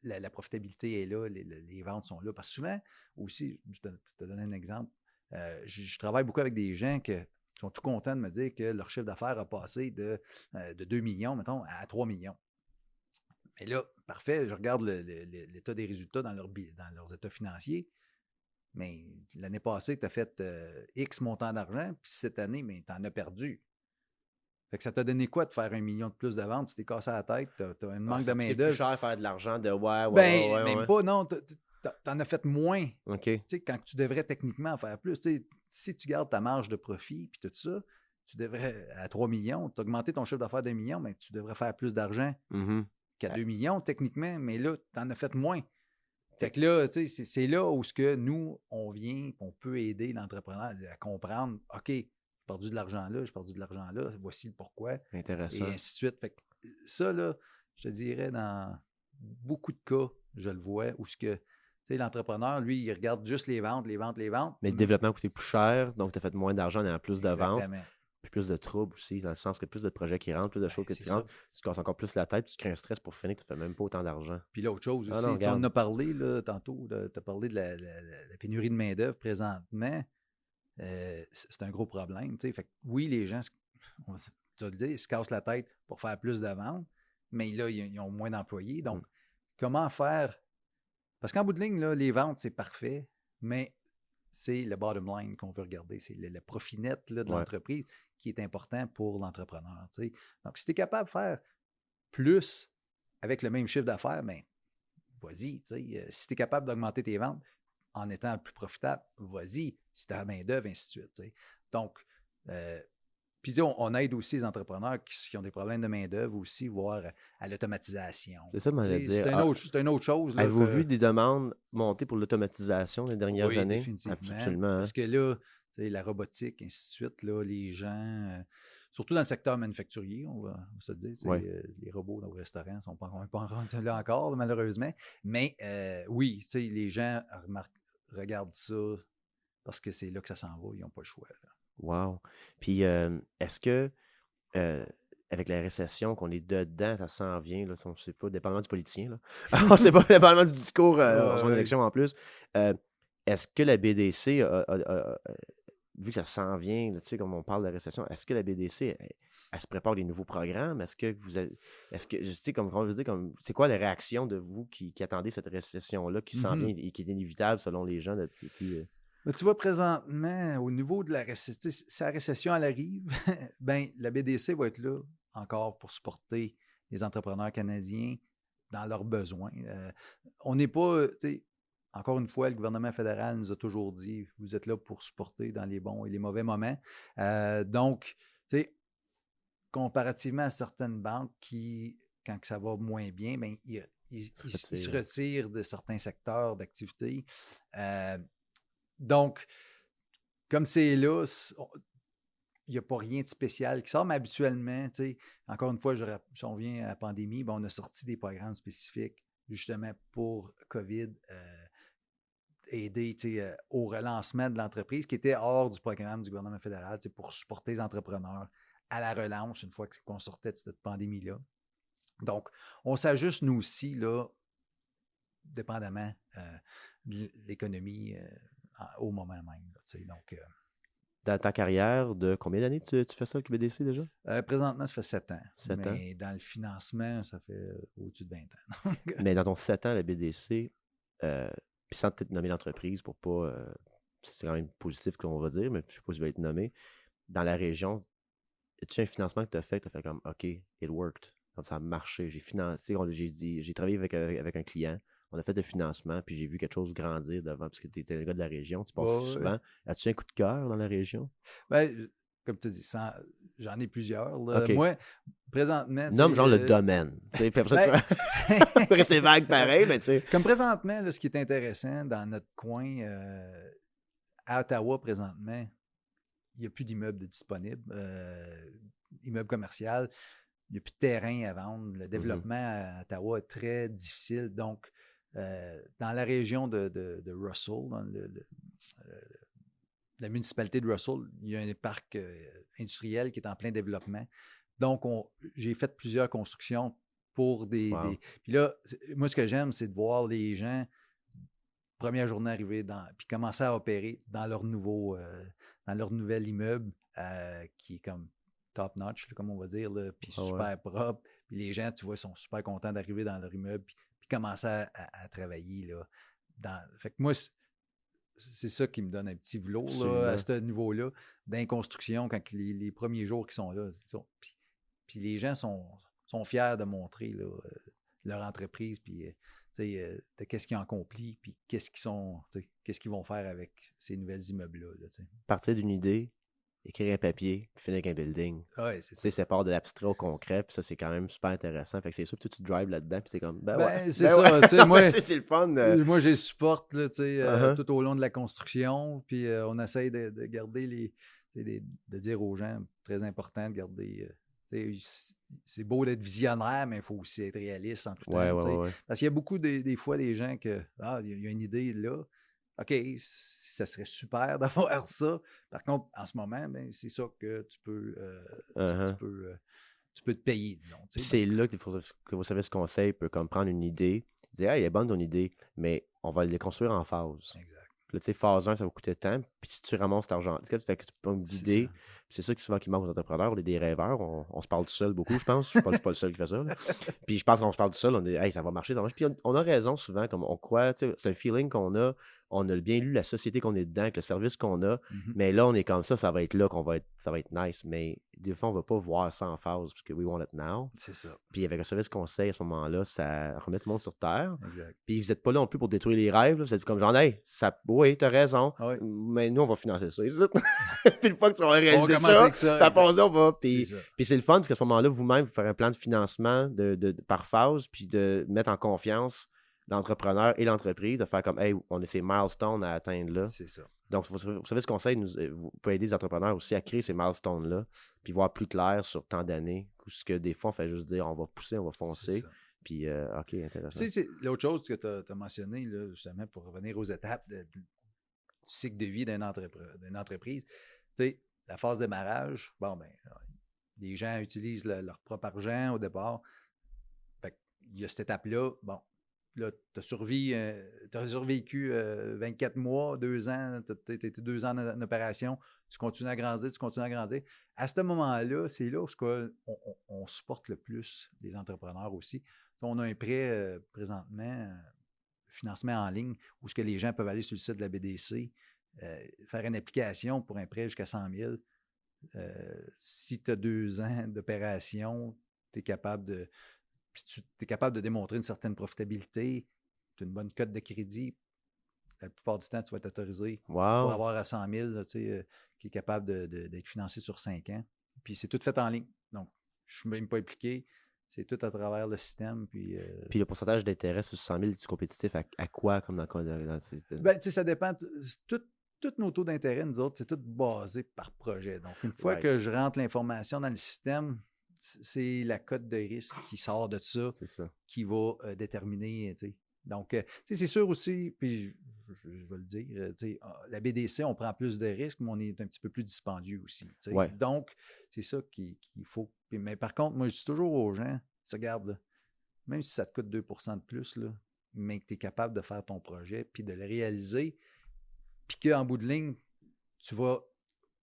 la profitabilité est là, les ventes sont là. Parce que souvent, aussi, je te donne un exemple, je travaille beaucoup avec des gens qui sont tout contents de me dire que leur chiffre d'affaires a passé de 2 millions, mettons, à 3 millions. Mais là, parfait, je regarde l'état des résultats dans leurs états financiers. Mais l'année passée, tu as fait X montant d'argent, puis cette année, tu en as perdu. Fait que ça t'a donné quoi de faire 1 million de plus de ventes? Tu t'es cassé la tête, tu as un manque de main-d'œuvre. C'est plus cher faire de l'argent de même pas, non. T'en as fait moins. OK. Tu sais, quand tu devrais techniquement faire plus. Tu sais, si tu gardes ta marge de profit puis tout ça, tu devrais, à 3 millions, tu as augmenté ton chiffre d'affaires d'1 million, mais tu devrais faire plus d'argent qu'à 2 millions techniquement, mais là, tu en as fait moins. Fait que là, tu sais, c'est là où nous, on vient, on peut aider l'entrepreneur à comprendre, OK, j'ai perdu de l'argent là, voici le pourquoi. Intéressant. Et ainsi de suite. Fait que ça, là, je te dirais, dans beaucoup de cas, je le vois, où ce que, tu sais, l'entrepreneur, lui, il regarde juste les ventes. Mais le développement a coûté plus cher, donc tu as fait moins d'argent, il y a plus de ventes. Puis plus de troubles aussi, dans le sens que plus de projets qui rentrent, plus de choses qui rentrent, tu te casses encore plus la tête, tu crées un stress pour finir, tu ne fais même pas autant d'argent. Puis l'autre chose aussi, on en a parlé là, tantôt, tu as parlé de la pénurie de main-d'œuvre présentement. C'est un gros problème. T'sais. Fait que oui, les gens, tu vas le dire, ils se cassent la tête pour faire plus de ventes, mais là, ils ont moins d'employés. Donc, comment faire? Parce qu'en bout de ligne, là, les ventes, c'est parfait, mais c'est le bottom line qu'on veut regarder. C'est le profit net là, de l'entreprise qui est important pour l'entrepreneur. T'sais. Donc, si tu es capable de faire plus avec le même chiffre d'affaires, bien, vas-y. Si tu es capable d'augmenter tes ventes en étant plus profitable, vas-y. Si tu as la main-d'œuvre, ainsi de suite. T'sais. Donc, Puis on aide aussi les entrepreneurs qui ont des problèmes de main-d'œuvre aussi, voire à l'automatisation. C'est ça que je m'allais dire. C'est une autre chose. Là, avez-vous vu des demandes monter pour l'automatisation les dernières années? Définitivement. Absolument. Hein? Parce que là, la robotique, ainsi de suite, là, les gens, surtout dans le secteur manufacturier, on va se dire, les robots dans les restaurants ne sont pas rendus là encore, malheureusement. Mais oui, les gens regardent ça parce que c'est là que ça s'en va, ils n'ont pas le choix. Là. Wow. Puis est-ce que avec la récession qu'on est dedans, ça s'en vient, là, on ne sait pas, dépendamment du politicien, là. On ne sait pas, dépendamment du discours en son élection en plus. Est-ce que la BDC vu que ça s'en vient, comme on parle de la récession, est-ce que la BDC, elle se prépare des nouveaux programmes? Est-ce que vous avez, c'est quoi les réactions de vous qui attendez cette récession-là, qui s'en vient et qui est inévitable selon les gens depuis... Mais tu vois, présentement, au niveau de la récession, si la récession elle arrive, ben la BDC va être là encore pour supporter les entrepreneurs canadiens dans leurs besoins. On n'est pas, encore une fois, le gouvernement fédéral nous a toujours dit, vous êtes là pour supporter dans les bons et les mauvais moments. Donc, comparativement à certaines banques qui, quand ça va moins bien, ben, ils se retirent de certains secteurs d'activité. Donc, comme c'est là, il n'y a pas rien de spécial qui sort, mais habituellement, encore une fois, si on revient à la pandémie, on a sorti des programmes spécifiques justement pour COVID, aider au relancement de l'entreprise qui était hors du programme du gouvernement fédéral pour supporter les entrepreneurs à la relance une fois qu'on sortait de cette pandémie-là. Donc, on s'ajuste nous aussi, là, dépendamment de l'économie au moment même. Là, donc, dans ta carrière, de combien d'années tu fais ça avec BDC déjà? Présentement, ça fait 7 ans. 7 ans. Mais dans le financement, ça fait au-dessus de 20 ans. Mais dans ton 7 ans, la BDC, puis sans peut-être nommer l'entreprise pour pas... c'est quand même positif qu'on va dire, mais je ne sais pas si tu vas être nommé. Dans la région, as-tu un financement que tu as fait comme OK, it worked. Comme ça a marché. J'ai financé, j'ai travaillé avec un client. On a fait de financement, puis j'ai vu quelque chose grandir devant, parce que tu étais un gars de la région, tu passes souvent. As-tu un coup de cœur dans la région? Ben, comme tu dis, j'en ai plusieurs. Là. Okay. Moi, présentement... Nomme genre le domaine. Tu peux rester vague pareil, mais tu sais... Comme présentement, là, ce qui est intéressant dans notre coin, à Ottawa, présentement, il n'y a plus d'immeubles disponibles. Immeubles commerciaux, il n'y a plus de terrain à vendre. Le développement à Ottawa est très difficile. Donc, dans la région de Russell, dans la municipalité de Russell, il y a un parc industriel qui est en plein développement. Donc, j'ai fait plusieurs constructions pour des... Puis là, moi, ce que j'aime, c'est de voir les gens, première journée arriver, puis commencer à opérer dans leur nouvel immeuble qui est comme top-notch, comme on va dire, là, puis super propre. Puis les gens, tu vois, sont super contents d'arriver dans leur immeuble, puis commencer à travailler. Là, fait que moi, c'est ça qui me donne un petit velours là, à ce niveau-là, d'inconstruction, quand les premiers jours qui sont là. Puis les gens sont fiers de montrer là, leur entreprise, puis de qu'est-ce qu'ils ont accompli, puis qu'est-ce qu'ils vont faire avec ces nouvelles immeubles-là. Là, partir d'une idée, écrire un papier, puis finir avec un building. Ouais, c'est ça. Ça part de l'abstrait au concret, puis ça, c'est quand même super intéressant. Fait que c'est sûr que tu drives là-dedans, puis c'est comme, c'est ça. Moi, c'est le fun. Moi, je les supporte là, tout au long de la construction, puis on essaye de garder de dire aux gens, très important de garder... c'est beau d'être visionnaire, mais il faut aussi être réaliste en tout temps. Parce qu'il y a beaucoup des fois des gens que, il y a une idée là, OK, ça serait super d'avoir ça. Par contre, en ce moment, ben, c'est ça que tu peux, tu peux te payer, disons. C'est là que vous savez ce conseil peut comme prendre une idée, dire, elle est bonne ton idée, mais on va les construire en phase. Exact. Puis là, tu sais, phase 1, ça va coûter tant, puis si tu ramasses cet argent, tu fais que tu prends une idée, c'est ça qui souvent qui manque aux entrepreneurs, on est des rêveurs, on se parle tout seul beaucoup, je pense. Je ne suis pas le seul qui fait ça. Là. Puis je pense qu'on se parle tout seul, on dit, hey, ça va marcher. Puis on a raison souvent, comme on croit, c'est un feeling qu'on a, on a bien lu la société qu'on est dedans, avec le service qu'on a, Mhm. mais là, on est comme ça va être là ça va être nice. Mais des fois, on ne va pas voir ça en phase, parce que we want it now. C'est ça. Puis avec un service conseil, à ce moment-là, ça remet tout le monde sur terre. Exact. Puis vous n'êtes pas là non plus pour détruire les rêves. Là. Vous êtes comme genre, hey, oui, t'as raison, Ah oui. mais nous, on va financer ça. Puis une fois que tu vas On va réaliser commencer ça, avec ça. la exact. phase là, on va. C'est ça. Puis c'est le fun, parce qu'à ce moment-là, vous-même, vous faire un plan de financement par phase, puis de mettre en confiance l'entrepreneur et l'entreprise, de faire comme, hey, on a ces milestones à atteindre là. C'est ça. Donc, vous savez, ce conseil peut aider les entrepreneurs aussi à créer ces milestones-là, puis voir plus clair sur tant d'années. Parce que des fois, on fait juste dire, on va pousser, on va C'est foncer. ça. Puis, OK, intéressant. Tu sais, c'est l'autre chose que tu as mentionné, là, justement, pour revenir aux étapes du cycle de vie d'une entreprise. Tu sais, la phase de démarrage, bon, ben, les gens utilisent leur propre argent au départ. Fait il y a cette étape-là. Bon, là, tu as survécu 24 mois, 2 ans, tu été 2 ans en opération, tu continues à grandir, tu continues à grandir. À ce moment-là, c'est là où on supporte le plus les entrepreneurs aussi. On a un prêt présentement, financement en ligne, où ce que les gens peuvent aller sur le site de la BDC, faire une application pour un prêt jusqu'à 100 000. Si tu as 2 ans d'opération, tu es capable de... Puis tu es capable de démontrer une certaine profitabilité, tu as une bonne cote de crédit, la plupart du temps, tu vas être autorisé pour Wow! avoir à 100 000 là, qui est capable d'être financé sur 5 ans. Puis c'est tout fait en ligne. Donc, je ne suis même pas impliqué. C'est tout à travers le système. Puis le pourcentage d'intérêt sur 100 000, es-tu compétitif à quoi comme dans ben, ça dépend. Tous nos taux d'intérêt, nous autres, c'est tout basé par projet. Donc, une fois Right. que je rentre l'information dans le système, c'est la cote de risque qui sort de ça, C'est ça. qui va déterminer. Tu sais. Donc, c'est sûr aussi, puis je vais le dire, la BDC, on prend plus de risques, mais on est un petit peu plus dispendieux aussi. Tu sais. Ouais. Donc, c'est ça qu'il faut. Mais par contre, moi, je dis toujours aux gens, regarde, là, même si ça te coûte 2 de plus, là, mais que tu es capable de faire ton projet, puis de le réaliser, puis qu'en bout de ligne, tu vas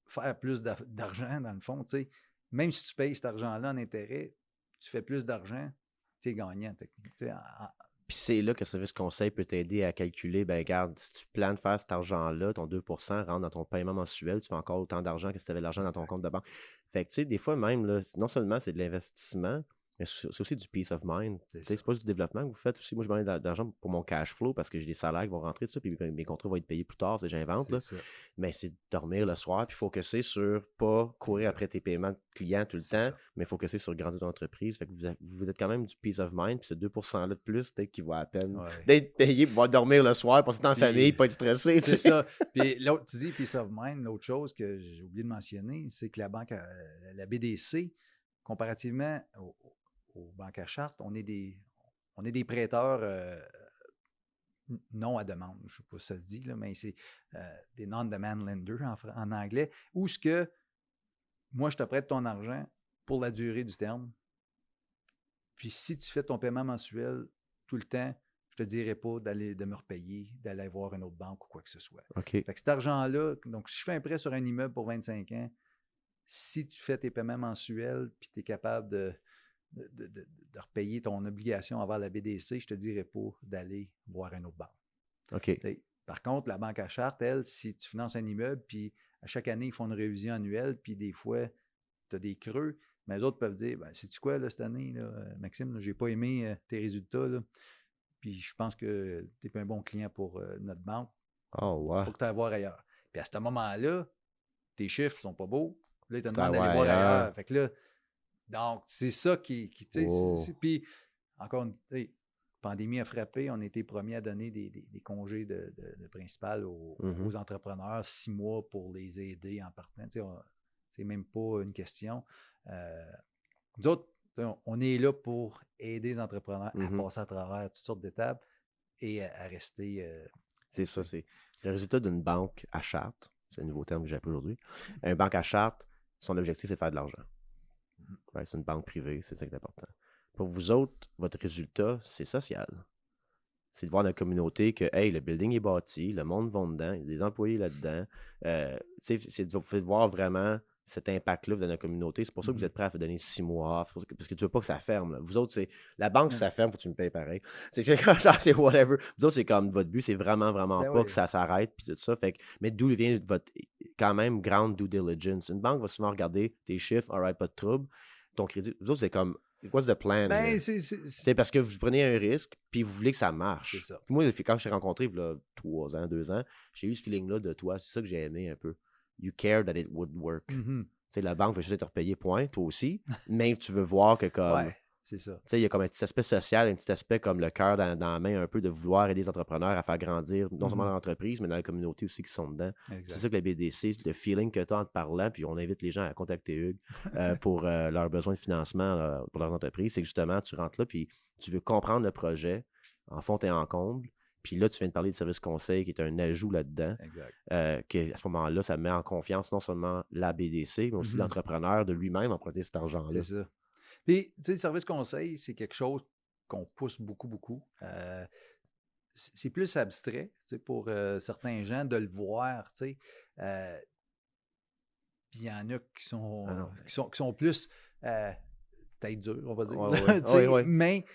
faire plus d'argent, dans le fond, tu sais. Même si tu payes cet argent-là en intérêt, tu fais plus d'argent, tu es gagnant. Puis c'est là que le service conseil peut t'aider à calculer, ben regarde, si tu planes de faire cet argent-là, ton 2 rentre dans ton paiement mensuel, tu fais encore autant d'argent que si tu avais l'argent dans ton compte de banque. Fait que tu sais, des fois même, là, non seulement c'est de l'investissement, mais c'est aussi du peace of mind. C'est pas du développement que vous faites aussi. Moi, je mets d'argent pour mon cash flow parce que j'ai des salaires qui vont rentrer de ça, puis mes contrats vont être payés plus tard si j'invente. Mais c'est de dormir le soir, puis focuser sur pas courir après tes paiements de clients tout le temps, mais focuser sur grandir ton entreprise. Fait que vous êtes quand même du peace of mind, puis ce 2 % là de plus, peut-être qu'il va à peine d'être payé pour pouvoir dormir le soir, passer en famille, pas être stressé. C'est ça. Puis l'autre, tu dis peace of mind, l'autre chose que j'ai oublié de mentionner, c'est que la BDC, comparativement aux banques à charte, on est des prêteurs non à demande. Je ne sais pas si ça se dit, là, mais c'est des non-demand lenders en anglais, où ce que moi, je te prête ton argent pour la durée du terme. Puis si tu fais ton paiement mensuel tout le temps, je ne te dirai pas de me repayer, d'aller voir une autre banque ou quoi que ce soit. OK. Fait que cet argent-là, donc si je fais un prêt sur un immeuble pour 25 ans, si tu fais tes paiements mensuels puis tu es capable de repayer ton obligation envers la BDC, je ne te dirais pas d'aller voir une autre banque. OK. Par contre, la banque à charte, elle, si tu finances un immeuble, puis à chaque année, ils font une révision annuelle, puis des fois, tu as des creux, mais les autres peuvent dire, ben, sais-tu quoi, là, cette année, là, Maxime, je n'ai pas aimé tes résultats, là, puis je pense que tu n'es pas un bon client pour notre banque. Oh, wow. Il faut que tu ailles voir ailleurs. Puis à ce moment-là, tes chiffres ne sont pas beaux. Là, ils te demandent d'aller voir ailleurs. Fait que là, donc, c'est ça qui puis, encore une pandémie a frappé, on a été promis à donner des congés de principal aux entrepreneurs, 6 mois pour les aider en partant. C'est même pas une question. Nous autres, on est là pour aider les entrepreneurs à passer à travers toutes sortes d'étapes et à rester... c'est ça, c'est le résultat d'une banque à charte. C'est un nouveau terme que j'ai appris aujourd'hui. Une banque à charte, son objectif, c'est de faire de l'argent. Ouais, c'est une banque privée, c'est ça qui est important. Pour vous autres, votre résultat, c'est social. C'est de voir dans la communauté que, hey, le building est bâti, le monde va dedans, il y a des employés là-dedans. C'est de voir vraiment cet impact-là dans la communauté. C'est pour ça que vous êtes prêt à donner 6 mois off, parce que tu veux pas que ça ferme. Là. Vous autres, c'est la banque, si ça ferme, faut que tu me payes pareil. C'est c'est whatever. Vous autres, c'est comme votre but, c'est vraiment pas que ça s'arrête puis tout ça. Fait que, mais d'où vient votre quand même grande due diligence. Une banque va souvent regarder tes chiffres, alright, pas de trouble. Ton crédit. Vous autres, c'est comme what's the plan? C'est parce que vous prenez un risque puis vous voulez que ça marche. C'est ça. Moi, quand je t'ai rencontré il y a 3 ans, 2 ans, j'ai eu ce feeling-là de toi. C'est ça que j'ai aimé un peu. You care that it would work. La banque veut juste te repayer, point, toi aussi, mais tu veux voir que comme... Ouais, c'est ça. Il y a comme un petit aspect social, un petit aspect comme le cœur dans la main un peu de vouloir aider les entrepreneurs à faire grandir non seulement l'entreprise, mais dans la communauté aussi qui sont dedans. Exact. C'est ça que la BDC, le feeling que tu as en te parlant, puis on invite les gens à contacter Hugues pour leurs besoins de financement pour leur entreprise, c'est que justement, tu rentres là, puis tu veux comprendre le projet en fond et en comble. Puis là, tu viens de parler de service conseil qui est un ajout là-dedans. Exact. Que à ce moment-là, ça met en confiance non seulement la BDC, mais aussi l'entrepreneur de lui-même emprunter cet argent-là. C'est ça. Puis, tu sais, le service conseil, c'est quelque chose qu'on pousse beaucoup. C'est plus abstrait, tu sais, pour certains gens de le voir, tu sais. Puis il y en a qui sont plus tête dure, on va dire. Ouais. Mais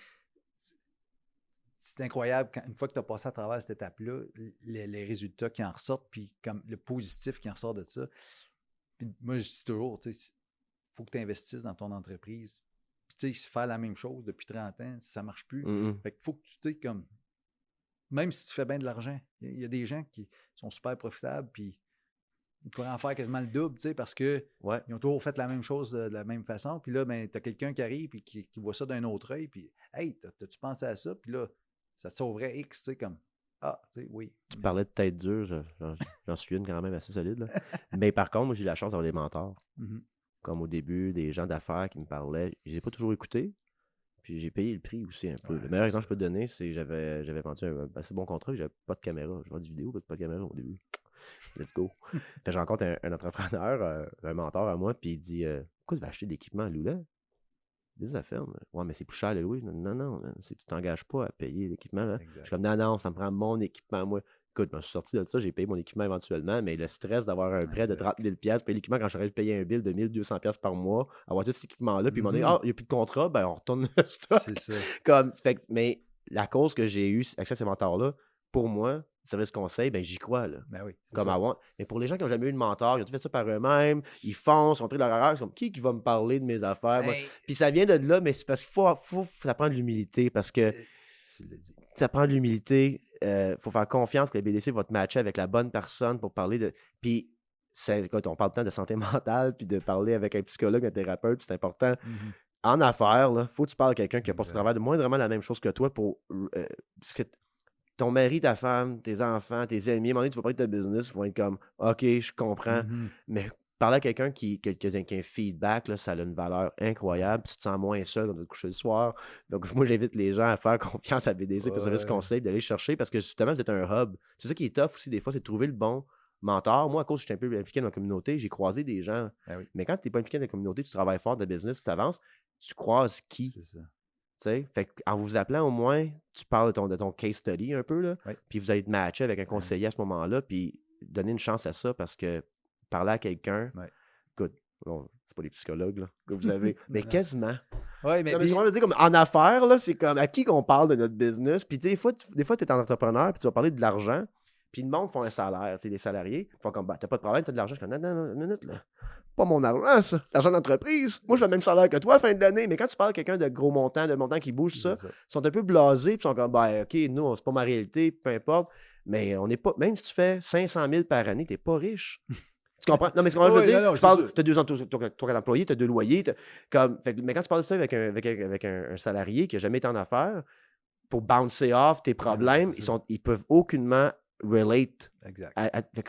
c'est incroyable, une fois que tu as passé à travers cette étape-là, les résultats qui en ressortent, puis comme le positif qui en ressort de ça. Puis moi, je dis toujours, tu sais, il faut que tu investisses dans ton entreprise. Puis tu sais, faire la même chose depuis 30 ans, ça ne marche plus. Fait qu'il faut que tu, tu sais, comme, même si tu fais bien de l'argent, il y a des gens qui sont super profitables, puis ils pourraient en faire quasiment le double, tu sais, parce qu'ils ont toujours fait la même chose de la même façon. Puis là, ben, tu as quelqu'un qui arrive et qui voit ça d'un autre œil, puis hey, t'as-tu pensé à ça? Puis là, ça te sauverait X, tu sais, comme tu sais, oui. Tu parlais de tête dure, j'en suis une quand même assez solide. Là. Mais par contre, moi, j'ai eu la chance d'avoir des mentors. Comme au début, des gens d'affaires qui me parlaient. Je les ai pas toujours écoutés. Puis j'ai payé le prix aussi un peu. Le meilleur exemple que je peux te donner, c'est que j'avais vendu un assez bon contrat, j'avais pas de caméra. Je vendais du vidéo, pas de caméra au début. Let's go. Puis je rencontre un entrepreneur, un mentor à moi, puis il dit pourquoi tu vas acheter de l'équipement à Lula? Des affaires. Ouais, mais c'est plus cher le louer. Non, tu t'engages pas à payer l'équipement. Hein? Je suis comme non, ça me prend mon équipement, moi. Écoute, je suis sorti de ça, j'ai payé mon équipement éventuellement, mais le stress d'avoir un prêt de 30 000 $, payer l'équipement quand j'aurais payé un bill de 1 200 $ par mois, avoir tout cet équipement-là, puis il il n'y a plus de contrat, ben on retourne le stock. C'est ça. Mais la cause que j'ai eue avec ces mentors-là, pour moi, service conseil, ben j'y crois. Là. Ben oui, comme avant. Mais pour les gens qui n'ont jamais eu de mentor, ils ont tout fait ça par eux-mêmes, ils foncent, ils ont pris leur erreur, ils sont comme qui va me parler de mes affaires? Puis ça vient de là, mais c'est parce qu'il faut ça prend de l'humilité, parce que ça prend de l'humilité. Faut faire confiance que la BDC va te matcher avec la bonne personne pour parler de. Puis, écoute, on parle tant de santé mentale, puis de parler avec un psychologue, un thérapeute, c'est important. En affaires, il faut que tu parles à quelqu'un qui n'a pas ce travail de moindrement la même chose que toi pour. Parce que ton mari, ta femme, tes enfants, tes amis, à un moment donné, tu vas parler de ta business, ils vont être comme OK, je comprends. Mais parler à quelqu'un qui a un feedback, là, ça a une valeur incroyable. Tu te sens moins seul quand tu te couches le soir. Donc, moi, j'invite les gens à faire confiance à BDC pour service conseil, d'aller chercher parce que justement, vous êtes un hub. C'est ça qui est tough aussi, des fois, c'est de trouver le bon mentor. Moi, à cause que j'étais un peu impliqué dans la communauté, j'ai croisé des gens. Mais quand tu n'es pas impliqué dans la communauté, tu travailles fort de business, tu avances, tu croises qui? C'est ça. Fait en vous appelant, au moins, tu parles de ton case study un peu, là, puis vous allez te matcher avec un conseiller à ce moment-là, puis donner une chance à ça parce que parler à quelqu'un, écoute, c'est pas les psychologues là, que vous avez, mais quasiment. Ouais, mais on va dire comme en affaires, là, c'est comme à qui qu'on parle de notre business, puis des fois, tu es un entrepreneur, puis tu vas parler de l'argent, puis le monde font un salaire, les salariés font comme, t'as pas de problème, t'as de l'argent. Je suis comme, non, une minute, là. Pas mon argent, ça. L'argent d'entreprise. Moi, j'ai le même salaire que toi à la fin de l'année. Mais quand tu parles à quelqu'un de gros montant, de montant qui bouge, ça, ils sont un peu blasés. Puis ils sont comme, OK, nous, c'est pas ma réalité, peu importe. Mais on n'est pas. Même si tu fais 500 000 par année, t'es pas riche. Tu comprends? Non, mais ce qu'on veut dire, tu parles, t'as 2 ans, toi, employés, t'as 2 loyers. Mais quand tu parles de ça avec un salarié qui n'a jamais été en affaires, pour bouncer off tes problèmes, ils peuvent aucunement relate. Exact.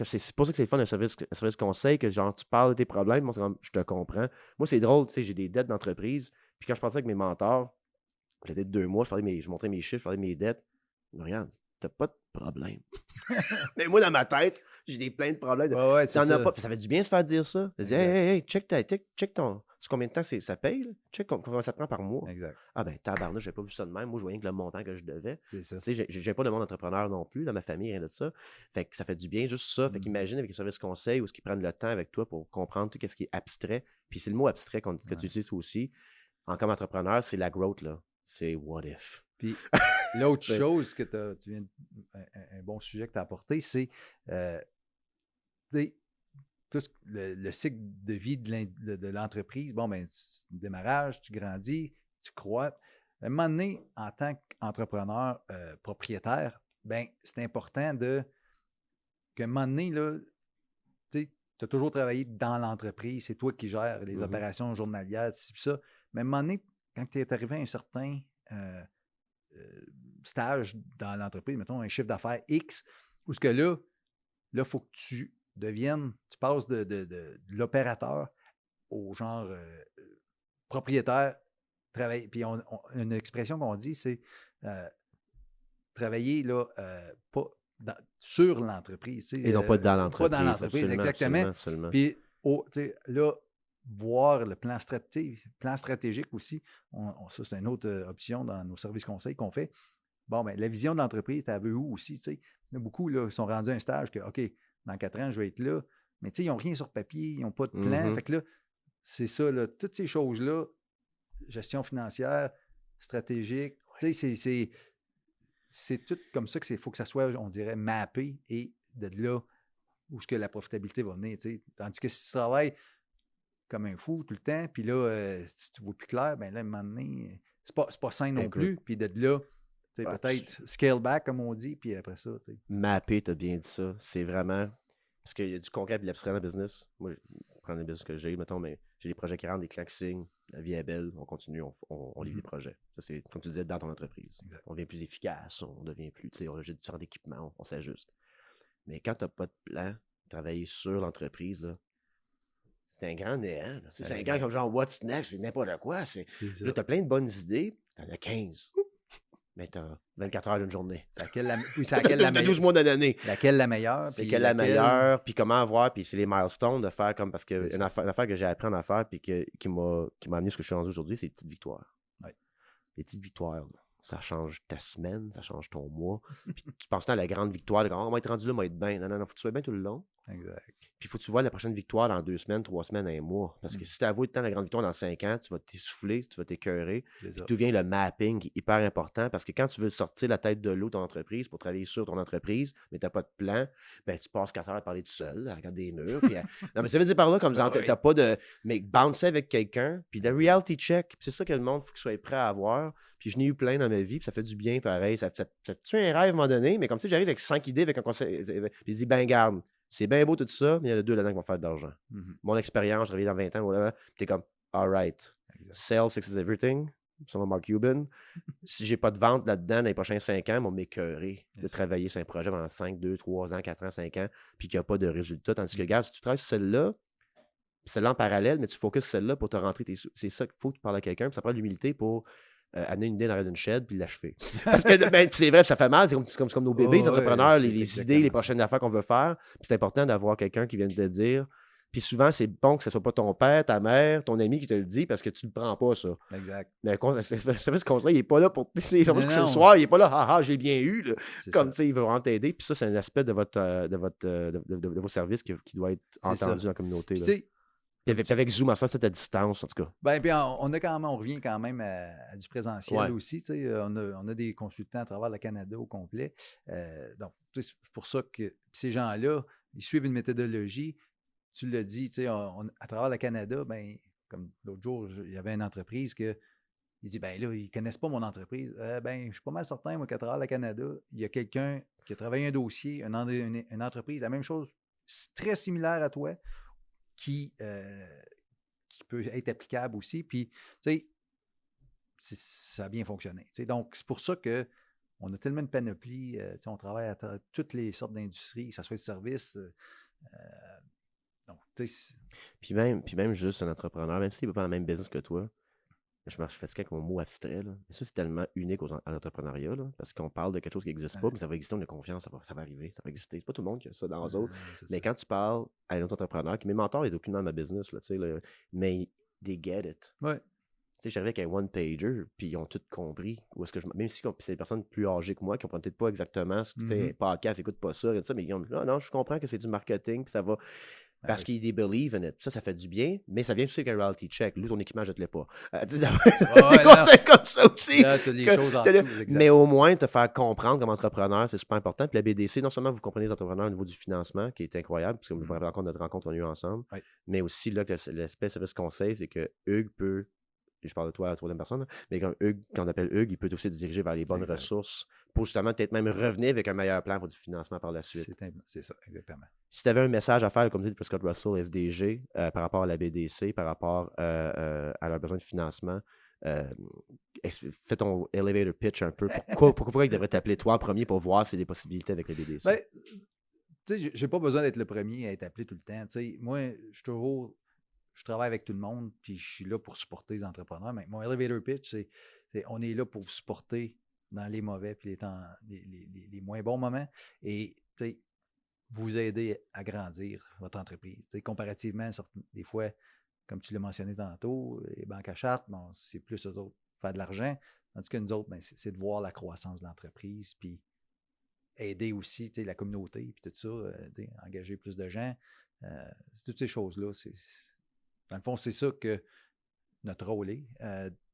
C'est pour ça que c'est le fun d'un service conseil, que genre tu parles de tes problèmes, moi, je te comprends. Moi, c'est drôle, tu sais, j'ai des dettes d'entreprise. Puis quand je parlais avec mes mentors, peut-être 2 mois, je montrais mes chiffres, je parlais de mes dettes. Mais regarde, t'as pas de problème. Mais moi, dans ma tête, j'ai plein de problèmes. C'est ça. Pas. Ça fait du bien de se faire dire ça. De dire, hey, check C'est combien de temps ça paye? Là? Check combien ça prend par mois. Exact. Ah ben, tabarnouche, j'ai pas vu ça de même. Moi, je voyais que le montant que je devais. C'est ça. Tu sais, j'ai pas de monde entrepreneur non plus dans ma famille, rien de ça. Fait que ça fait du bien, juste ça. Fait qu'imagine avec les services conseils où ils prennent le temps avec toi pour comprendre tout ce qui est abstrait. Puis c'est le mot abstrait que tu utilises toi aussi. Comme entrepreneur, c'est la growth, là. C'est what if. Puis l'autre chose que tu viens un bon sujet que tu as apporté, c'est tout le cycle de vie de l'entreprise. Bon, ben, démarrage, tu grandis, tu crois. À un moment donné, en tant qu'entrepreneur propriétaire, ben, c'est important qu'à un moment donné, là, tu as toujours travaillé dans l'entreprise, c'est toi qui gères les opérations journalières, c'est ça. Mais à un moment donné, quand tu es arrivé à un certain stage dans l'entreprise, mettons un chiffre d'affaires X, où ce que là, il faut que tu passes de l'opérateur au genre propriétaire, travailler. Puis une expression qu'on dit, c'est travailler là, pas sur l'entreprise. Et non pas dans l'entreprise. Pas dans l'entreprise, exactement. Absolument. Puis là, voir le plan stratégique aussi. Ça, c'est une autre option dans nos services conseils qu'on fait. Bon, bien, la vision de l'entreprise, tu la veux où aussi? Il y en a beaucoup là, qui sont rendus à un stage que, OK, dans 4 ans, je vais être là. Mais ils n'ont rien sur papier, ils n'ont pas de plan. Fait que là, c'est ça, là, toutes ces choses-là, gestion financière, stratégique, c'est tout comme ça qu'il faut que ça soit, on dirait, mappé et de là où est-ce que la profitabilité va venir. Tandis que si tu travailles comme un fou tout le temps, puis là, si tu ne vois plus clair, bien là, à un moment donné, c'est pas sain non plus. Puis de là, peut-être scale back, comme on dit, puis après ça. Mapper, tu as bien dit ça. C'est vraiment. Parce qu'il y a du concret et de l'abstrait dans le business. Moi, je prends les business que j'ai, mettons, mais j'ai des projets qui rentrent, des clients qui signent, la vie est belle, on continue, on livre des projets. Ça, c'est, comme tu disais, dans ton entreprise. Exact. On devient plus efficace, on devient plus, tu sais, on a du sort d'équipement, on s'ajuste. Mais quand tu n'as pas de plan, travailler sur l'entreprise, là, c'est un grand néant. C'est un grand comme genre What's next, c'est n'importe quoi. Là, tu as plein de bonnes idées, tu en as 15. Mais tu as 24 heures d'une journée. C'est laquelle la meilleure? 12 mois d'une année. Laquelle la meilleure? C'est quelle la meilleure, puis comment avoir, puis c'est les milestones de faire comme, parce que une affaire que j'ai appris en affaires, puis qui m'a amené ce que je suis rendu aujourd'hui, c'est les petites victoires. Oui. Les petites victoires, là, ça change ta semaine, ça change ton mois. Puis tu penses à la grande victoire, on va être rendu là, on va être bien. Non, faut que tu sois bien tout le long. Exact. Puis il faut que tu vois la prochaine victoire dans 2 semaines, 3 semaines, 1 mois. Parce que si tu avoues le temps de la grande victoire dans 5 ans, tu vas t'essouffler, tu vas t'écœurer. Puis tout vient le mapping qui est hyper important parce que quand tu veux sortir la tête de l'eau de ton entreprise pour travailler sur ton entreprise, mais tu n'as pas de plan, ben tu passes 4 heures à parler tout seul, à regarder des murs. Puis non, mais ça veut dire par là, comme tu n'as pas de. Mais bouncer avec quelqu'un, puis de reality check. Puis c'est ça que le monde, il faut qu'il soit prêt à avoir. Puis je n'ai eu plein dans ma vie, puis ça fait du bien pareil. Ça tue un rêve à un moment donné, mais comme si j'arrive avec 5 idées, avec un conseil. Puis je dis, ben garde. C'est bien beau tout ça, mais il y en a 2 là-dedans qui vont faire de l'argent. Mon expérience, je reviens dans 20 ans, puis t'es comme, all right, sales fixes everything, selon Mark Cuban. Si j'ai pas de vente là-dedans dans les prochains 5 ans, ils vont m'écœurer de travailler sur un projet pendant 5, 2, 3 ans, 4 ans, 5 ans, puis qu'il n'y a pas de résultat. Tandis que, regarde, si tu travailles sur celle-là en parallèle, mais tu focuses sur celle-là pour te rentrer c'est ça qu'il faut que tu parles à quelqu'un, puis ça prend de l'humilité pour amener une idée dans l'arrêt d'une shed puis l'achever. Parce que ben, c'est vrai, ça fait mal, c'est comme nos bébés, les entrepreneurs, les idées, les prochaines affaires qu'on veut faire. Puis c'est important d'avoir quelqu'un qui vient te le dire. Puis souvent, c'est bon que ce ne soit pas ton père, ta mère, ton ami qui te le dit parce que tu ne le prends pas, ça. Exact. Mais ce conseil, il n'est pas là pour. C'est le soir, il n'est pas là, haha, j'ai bien eu. Là. Comme tu sais, il veut vraiment t'aider. Puis ça, c'est un aspect de vos services qui doit être entendu dans la communauté. Là. Puis avec Zoom, ça, c'est à distance, en tout cas. Bien, puis on revient quand même à du présentiel aussi. On a des consultants à travers le Canada au complet. Donc, c'est pour ça que ces gens-là, ils suivent une méthodologie. Tu l'as dit, à travers le Canada, ben, comme l'autre jour, il y avait une entreprise il dit, ben là, ils ne connaissent pas mon entreprise. Ben, je suis pas mal certain, moi, qu'à travers le Canada, il y a quelqu'un qui a travaillé un dossier, une entreprise, la même chose, très similaire à toi, qui peut être applicable aussi. Puis, tu sais, ça a bien fonctionné. Donc, c'est pour ça qu'on a tellement de panoplie. On travaille à toutes les sortes d'industries, que ce soit de services. Donc, tu sais. Puis même juste un entrepreneur, même s'il ne veut pas dans le même business que toi, je marche fatigué avec mon mot abstrait. Là. Mais ça, c'est tellement unique à l'entrepreneuriat, là, parce qu'on parle de quelque chose qui n'existe pas, mais ça va exister, on a confiance, ça va arriver, ça va exister. C'est pas tout le monde qui a ça dans eux autres. Mais quand tu parles à un autre entrepreneur, qui mes mentors, il n'est aucunement dans ma business, là, mais they get it. Ouais. Tu sais, j'arrivais avec un one-pager, puis ils ont tout compris. Où est-ce que même si c'est des personnes plus âgées que moi qui ne comprennent peut-être pas exactement ce que, tu sais, podcast, écoute pas ça, et tout ça, mais ils ont dit, non, je comprends que c'est du marketing, puis ça va. Parce qu'ils believe in it. Ça fait du bien, mais ça vient aussi avec un reality check. Lui, ton équipement, jette-le pas. Tu sais, des conseils comme ça aussi. Là, tu as les choses en dessous. Mais au moins, te faire comprendre comme entrepreneur, c'est super important. Puis la BDC, non seulement vous comprenez les entrepreneurs au niveau du financement, qui est incroyable, parce que je vous rappelle encore notre rencontre qu'on a eue ensemble, mais aussi là, que l'aspect service conseil, c'est que Hugues peut. Je parle de toi à la troisième personne, mais quand on appelle Hugues, il peut aussi te diriger vers les bonnes ressources pour justement peut-être même revenir avec un meilleur plan pour du financement par la suite. C'est ça, exactement. Si tu avais un message à faire, comme tu dis, pour Scott Russell, SDG, par rapport à la BDC, par rapport à leurs besoins de financement, fais ton elevator pitch un peu. Pourquoi ils devraient t'appeler toi en premier pour voir s'il y a des possibilités avec la BDC? Ben, tu sais, j'ai pas besoin d'être le premier à être appelé tout le temps. Tu sais, moi, je travaille avec tout le monde, puis je suis là pour supporter les entrepreneurs. Mais mon elevator pitch, c'est on est là pour vous supporter dans les mauvais puis les moins bons moments et vous aider à grandir votre entreprise. T'sais, comparativement, des fois, comme tu l'as mentionné tantôt, les banques à charte, bon, c'est plus eux autres faire de l'argent, tandis que nous autres, ben, c'est de voir la croissance de l'entreprise, puis aider aussi la communauté, puis tout ça, engager plus de gens. C'est toutes ces choses-là. Dans le fond, c'est ça que notre rôle est.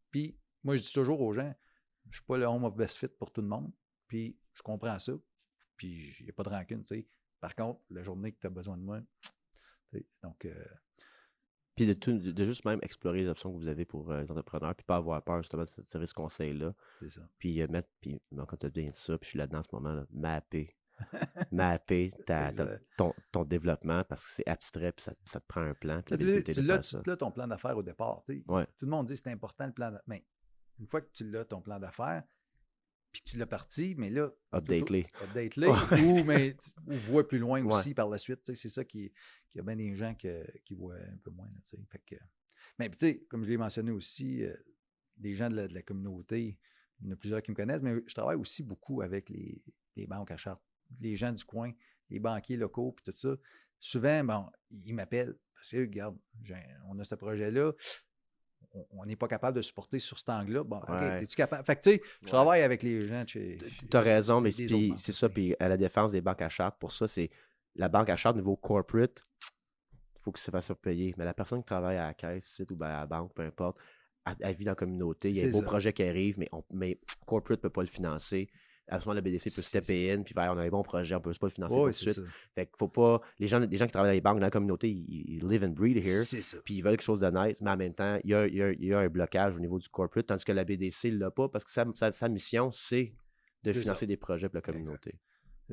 Puis, moi, je dis toujours aux gens, je ne suis pas le home of best fit pour tout le monde, puis je comprends ça, puis il n'y a pas de rancune, tu sais. Par contre, la journée que tu as besoin de moi, donc... Puis de juste même explorer les options que vous avez pour les entrepreneurs, puis pas avoir peur justement de ce service conseil-là. C'est ça. Puis quand tu as bien dit ça, puis je suis là-dedans en ce moment, là, mapper ton développement parce que c'est abstrait, puis ça te prend un plan. Puis tu l'as ton plan d'affaires au départ. Ouais. Tout le monde dit que c'est important le plan d'affaires. Mais une fois que tu l'as, ton plan d'affaires, puis tu l'as parti, mais là... Update-les. Ou vois plus loin aussi par la suite. C'est ça qu'il y a bien des gens qui voient un peu moins. Fait que, mais tu sais, comme je l'ai mentionné aussi, des gens de la communauté, il y en a plusieurs qui me connaissent, mais je travaille aussi beaucoup avec les banques à charte, les gens du coin, les banquiers locaux, puis tout ça. Souvent, bon, ils m'appellent parce que, regarde, on a ce projet-là. On n'est pas capable de supporter sur cet angle-là. Bon, OK, es-tu capable? Fait que, tu sais, je travaille avec les gens de chez... Tu as raison, mais c'est ça. Puis à la défense des banques à charte, pour ça, c'est la banque à charte niveau corporate, il faut que ça se fasse surpayer. Mais la personne qui travaille à la caisse, ou à la banque, peu importe, elle vit dans la communauté. Il y a un beau projet qui arrive, mais corporate ne peut pas le financer. À ce moment, la BDC peut stepper in, puis on a un bon projet, on ne peut pas le financer tout de suite. Fait qu'il faut pas. Les gens qui travaillent dans les banques, dans la communauté, ils live and breathe here. Puis ils veulent quelque chose d'honnête, mais en même temps, il y a un blocage au niveau du corporate, tandis que la BDC ne l'a pas parce que sa mission, c'est de financer des projets pour la communauté.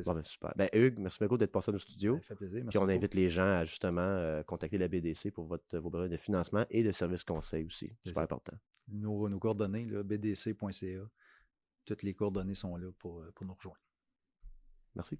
Bon, ben, super. Ben, Hugues, merci beaucoup d'être passé à nos studios. Ça fait plaisir. Puis on invite les gens à justement contacter la BDC pour vos besoins de financement et de services conseils aussi. Super important. Nos coordonnées, là, bdc.ca. Toutes les coordonnées sont là pour nous rejoindre. Merci.